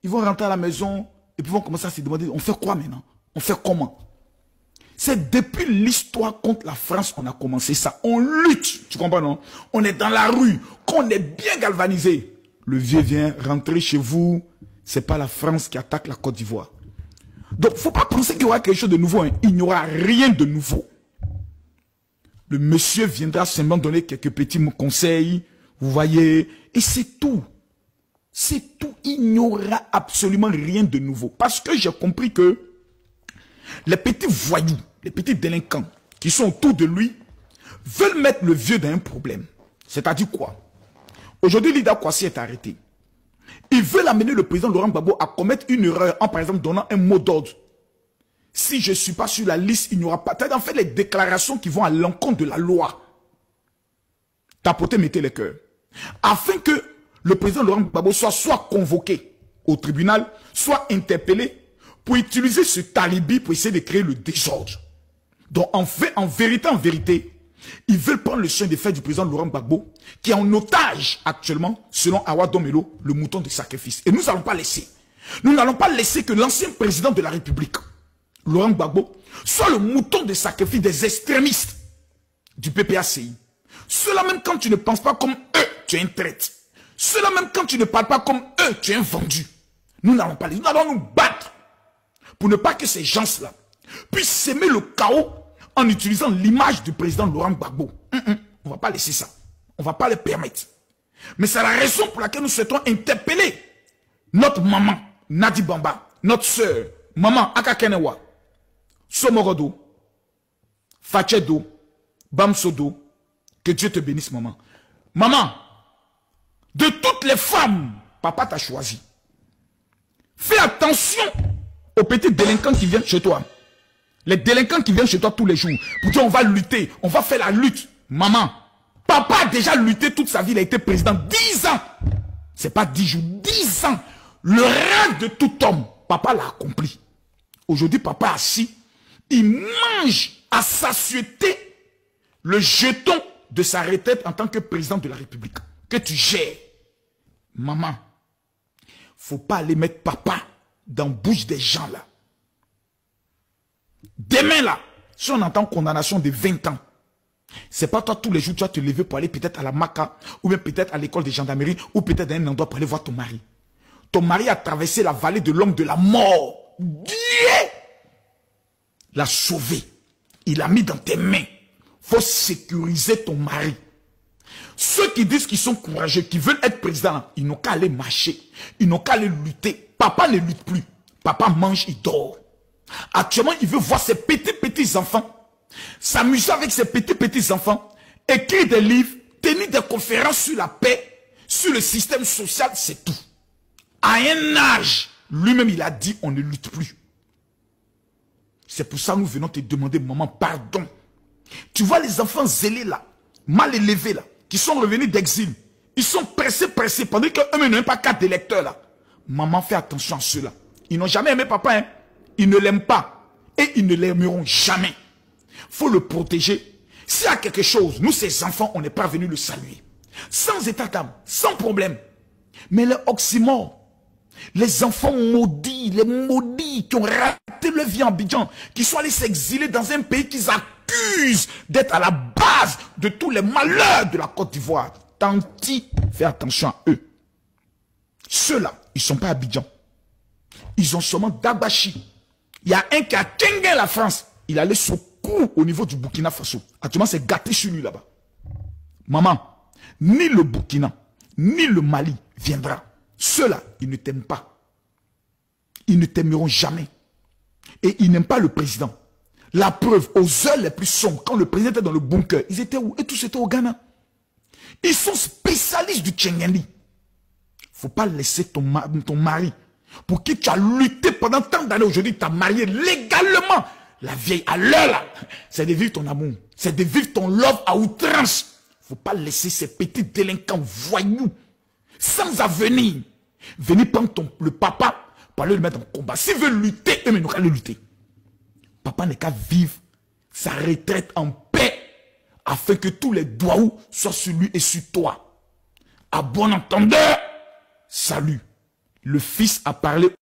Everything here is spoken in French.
Ils vont rentrer à la maison et puis vont commencer à se demander, on fait quoi maintenant? On fait comment? C'est depuis l'histoire contre la France qu'on a commencé ça. On lutte, tu comprends non? On est dans la rue, qu'on est bien galvanisé. Le vieux vient rentrer chez vous. C'est pas la France qui attaque la Côte d'Ivoire. Donc, faut pas penser qu'il y aura quelque chose de nouveau. Hein. Il n'y aura rien de nouveau. Le monsieur viendra seulement donner quelques petits conseils. Vous voyez. Et c'est tout. C'est tout. Il n'y aura absolument rien de nouveau. Parce que j'ai compris que les petits voyous, les petits délinquants qui sont autour de lui veulent mettre le vieux dans un problème. C'est-à-dire quoi? Aujourd'hui, Lida Kwasi est arrêté. Ils veulent amener le président Laurent Gbagbo à commettre une erreur en, par exemple, donnant un mot d'ordre. Si je ne suis pas sur la liste, il n'y aura pas... En fait, les déclarations qui vont à l'encontre de la loi. Tapoter, mettez les cœurs. Afin que le président Laurent Gbagbo soit convoqué au tribunal, soit interpellé pour utiliser ce talibi pour essayer de créer le désordre. Donc, en vérité, ils veulent prendre le chemin de fer du président Laurent Gbagbo, qui est en otage actuellement, selon Awa Domelo, le mouton de sacrifice. Et nous n'allons pas laisser. Nous n'allons pas laisser que l'ancien président de la République, Laurent Gbagbo, soit le mouton de sacrifice des extrémistes du PPACI. Cela même quand tu ne penses pas comme eux, tu es un traître. Cela même quand tu ne parles pas comme eux, tu es un vendu. Nous n'allons pas laisser. Nous allons nous battre pour ne pas que ces gens-là puissent s'aimer le chaos en utilisant l'image du président Laurent Gbagbo. On ne va pas laisser ça. On ne va pas le permettre. Mais c'est la raison pour laquelle nous souhaitons interpeller notre maman, Nadi Bamba, notre soeur, maman Akakenewa, Somorodo, Fachedo, Bamsodo. Que Dieu te bénisse, maman. Maman, de toutes les femmes, papa t'a choisi. Fais attention aux petits délinquants qui viennent chez toi. Les délinquants qui viennent chez toi tous les jours. Pour dire on va lutter, on va faire la lutte. Maman, papa a déjà lutté toute sa vie, il a été président 10 ans. C'est pas 10 jours, 10 ans. Le rêve de tout homme, papa l'a accompli. Aujourd'hui, papa assis, il mange à satiété le jeton de sa retraite en tant que président de la République. Que tu gères. Maman, faut pas aller mettre papa dans la bouche des gens là. Demain là, si on entend condamnation de 20 ans, c'est pas toi tous les jours tu vas te lever pour aller peut-être à la Maca, ou bien peut-être à l'école de gendarmerie, ou peut-être dans un endroit pour aller voir ton mari. Ton mari a traversé la vallée de l'homme de la mort. Dieu l'a sauvé. Il l'a mis dans tes mains. Faut sécuriser ton mari. Ceux qui disent qu'ils sont courageux, qui veulent être président, ils n'ont qu'à aller marcher. Ils n'ont qu'à aller lutter. Papa ne lutte plus. Papa mange, il dort. Actuellement, il veut voir ses petits enfants, s'amuser avec ses petits enfants, écrire des livres, tenir des conférences sur la paix, sur le système social, c'est tout. À un âge, lui-même, il a dit, on ne lutte plus. C'est pour ça que nous venons te demander, maman, pardon. Tu vois les enfants zélés là, mal élevés là, qui sont revenus d'exil. Ils sont pressés, pendant qu'eux n'ont pas carte d'électeur là. Maman, fais attention à ceux-là. Ils n'ont jamais aimé papa, hein. Ils ne l'aiment pas. Et ils ne l'aimeront jamais. Faut le protéger. S'il y a quelque chose, nous, ces enfants, on n'est pas venus le saluer. Sans état d'âme, sans problème. Mais les oxymores, les enfants maudits, les maudits qui ont raté leur vie en Abidjan, qui sont allés s'exiler dans un pays qu'ils accusent d'être à la base de tous les malheurs de la Côte d'Ivoire. Tanti, fais attention à eux. Ceux-là, ils ne sont pas à Abidjan. Ils ont seulement Dabachi. Il y a un qui a Kengen la France. Il allait se coup au niveau du Burkina Faso. Actuellement, c'est gâté sur lui là-bas. Maman, ni le Burkina, ni le Mali viendra. Ceux-là, ils ne t'aiment pas. Ils ne t'aimeront jamais. Et ils n'aiment pas le président. La preuve, aux heures les plus sombres, quand le président était dans le bunker, ils étaient où? Et tous étaient au Ghana. Ils sont spécialistes du Tchengendi. Il ne faut pas laisser ton mari, pour qui tu as lutté pendant tant d'années, aujourd'hui, tu as marié légalement. La vieille à l'heure là, c'est de vivre ton amour. C'est de vivre ton love à outrance. Il ne faut pas laisser ces petits délinquants voyous, sans avenir, venir prendre le papa pour aller le mettre en combat. S'il veut lutter, eux, mais nous allons lutter. Papa n'est qu'à vivre sa retraite en paix, afin que tous les doigts soient sur lui et sur toi. À bon entendeur, salut. Le Fils a parlé